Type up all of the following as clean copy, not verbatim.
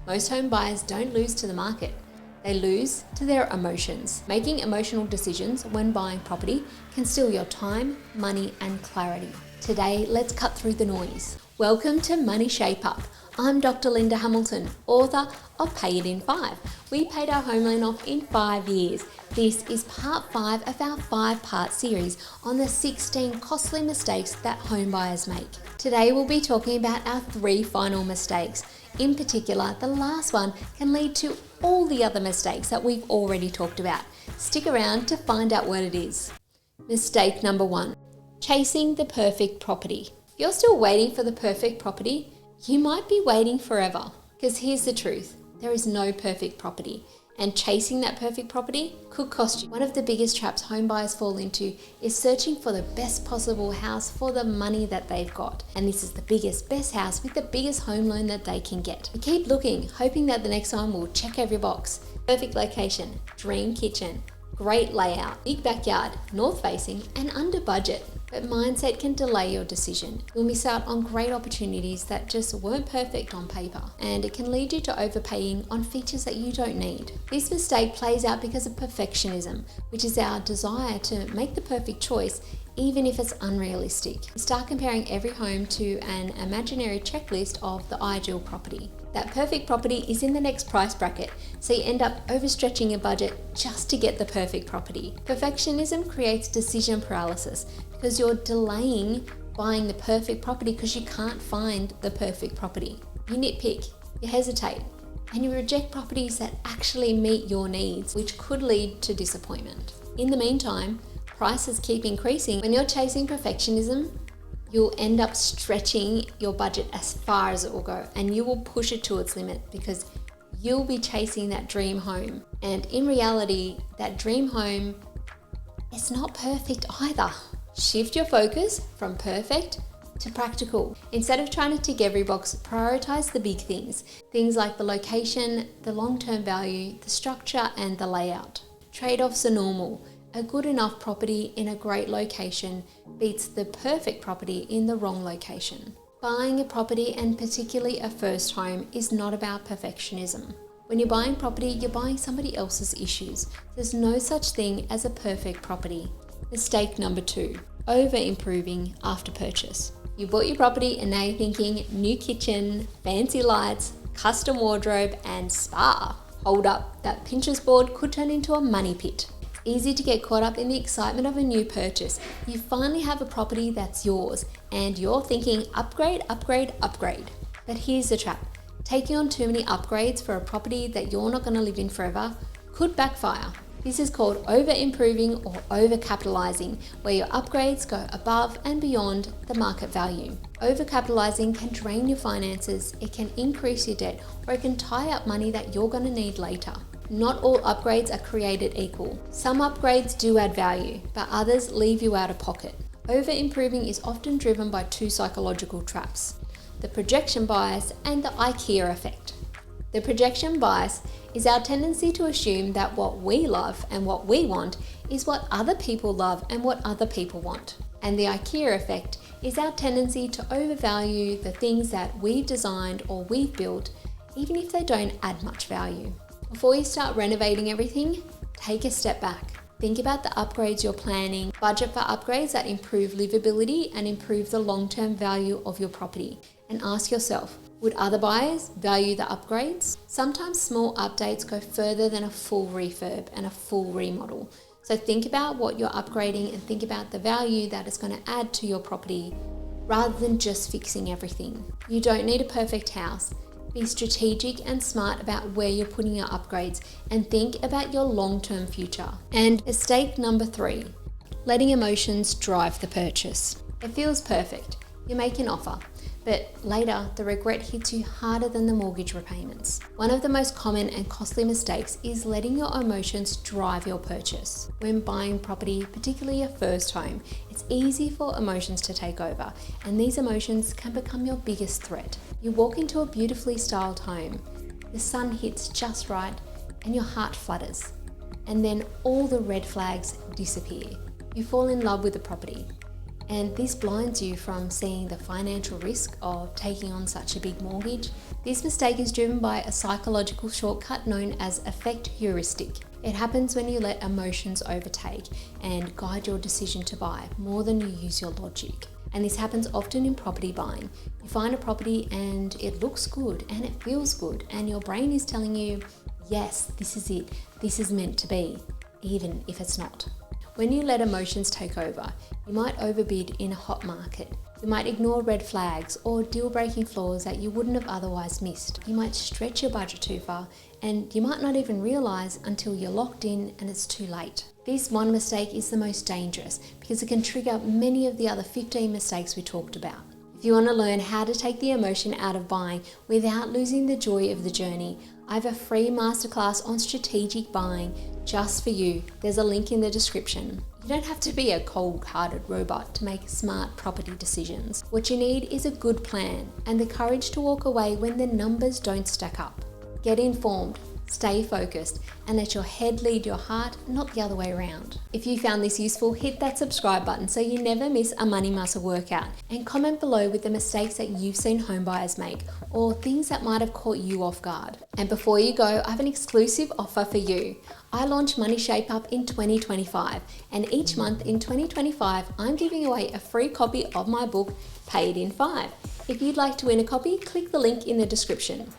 Most home buyers don't lose to the market. They lose to their emotions. Making emotional decisions when buying property can steal your time, money, and clarity. Today, let's cut through the noise. Welcome to Money Shape Up. I'm Dr. Linda Hamilton, author of Pay It in 5. We paid our home loan off in 5 years. This is part 5 of our 5-part series on the 16 costly mistakes that home buyers make. Today we'll be talking about our 3 final mistakes. In particular, the last one can lead to all the other mistakes that we've already talked about. Stick around to find out what it is. Mistake number 1, chasing the perfect property. If you're still waiting for the perfect property, you might be waiting forever. Because here's the truth, there is no perfect property. And chasing that perfect property could cost you. One of the biggest traps home buyers fall into is searching for the best possible house for the money that they've got. And this is the biggest, best house with the biggest home loan that they can get. You keep looking, hoping that the next one will check every box. Perfect location, dream kitchen, great layout, big backyard, north facing, and under budget. But mindset can delay your decision. You'll miss out on great opportunities that just weren't perfect on paper, and it can lead you to overpaying on features that you don't need. This mistake plays out because of perfectionism, which is our desire to make the perfect choice even if it's unrealistic. You start comparing every home to an imaginary checklist of the ideal property. That perfect property is in the next price bracket, so you end up overstretching your budget just to get the perfect property. Perfectionism creates decision paralysis because you're delaying buying the perfect property because you can't find the perfect property. You nitpick, you hesitate, and you reject properties that actually meet your needs, which could lead to disappointment. In the meantime, prices keep increasing. When you're chasing perfectionism, you'll end up stretching your budget as far as it will go, and you will push it to its limit because you'll be chasing that dream home. And in reality, that dream home is not perfect either. Shift your focus from perfect to practical. Instead of trying to tick every box, prioritize the big things. Things like the location, the long-term value, the structure, and the layout. Trade-offs are normal. A good enough property in a great location beats the perfect property in the wrong location. Buying a property, and particularly a first home, is not about perfectionism. When you're buying property, you're buying somebody else's issues. There's no such thing as a perfect property. Mistake number 2, over-improving after purchase. You bought your property and now you're thinking new kitchen, fancy lights, custom wardrobe, and spa. Hold up, that Pinterest board could turn into a money pit. Easy to get caught up in the excitement of a new purchase. You finally have a property that's yours and you're thinking upgrade, upgrade, upgrade. But here's the trap. Taking on too many upgrades for a property that you're not going to live in forever could backfire. This is called over-improving or over-capitalizing, where your upgrades go above and beyond the market value. Over-capitalizing can drain your finances, it can increase your debt, or it can tie up money that you're going to need later. Not all upgrades are created equal. Some upgrades do add value, but others leave you out of pocket. Over-improving is often driven by 2 psychological traps: the projection bias and the IKEA effect. The projection bias is our tendency to assume that what we love and what we want is what other people love and what other people want. And the IKEA effect is our tendency to overvalue the things that we've designed or we've built, even if they don't add much value. Before you start renovating everything, take a step back. Think about the upgrades you're planning. Budget for upgrades that improve livability and improve the long-term value of your property. And ask yourself, would other buyers value the upgrades? Sometimes small updates go further than a full refurb and a full remodel. So think about what you're upgrading and think about the value that it's going to add to your property rather than just fixing everything. You don't need a perfect house. Be strategic and smart about where you're putting your upgrades and think about your long-term future. And mistake number 3, letting emotions drive the purchase. It feels perfect. You make an offer, but later the regret hits you harder than the mortgage repayments. One of the most common and costly mistakes is letting your emotions drive your purchase. When buying property, particularly a first home, it's easy for emotions to take over, and these emotions can become your biggest threat. You walk into a beautifully styled home, the sun hits just right, and your heart flutters. And then all the red flags disappear. You fall in love with the property. And this blinds you from seeing the financial risk of taking on such a big mortgage. This mistake is driven by a psychological shortcut known as affect heuristic. It happens when you let emotions overtake and guide your decision to buy more than you use your logic. And this happens often in property buying. You find a property and it looks good and it feels good, and your brain is telling you, yes, this is it, this is meant to be, even if it's not. When you let emotions take over, you might overbid in a hot market. You might ignore red flags or deal-breaking flaws that you wouldn't have otherwise missed. You might stretch your budget too far, and you might not even realise until you're locked in and it's too late. This one mistake is the most dangerous because it can trigger many of the other 15 mistakes we talked about. If you want to learn how to take the emotion out of buying without losing the joy of the journey, I have a free masterclass on strategic buying just for you. There's a link in the description. You don't have to be a cold-hearted robot to make smart property decisions. What you need is a good plan and the courage to walk away when the numbers don't stack up. Get informed, stay focused, and let your head lead your heart, not the other way around. If you found this useful, hit that subscribe button so you never miss a money muscle workout, and comment below with the mistakes that you've seen homebuyers make or things that might have caught you off guard. And before you go, I have an exclusive offer for you. I launch Money Shape Up in 2025, and each month in 2025, I'm giving away a free copy of my book, Paid in 5. If you'd like to win a copy, click the link in the description.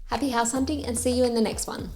Happy house hunting and see you in the next one.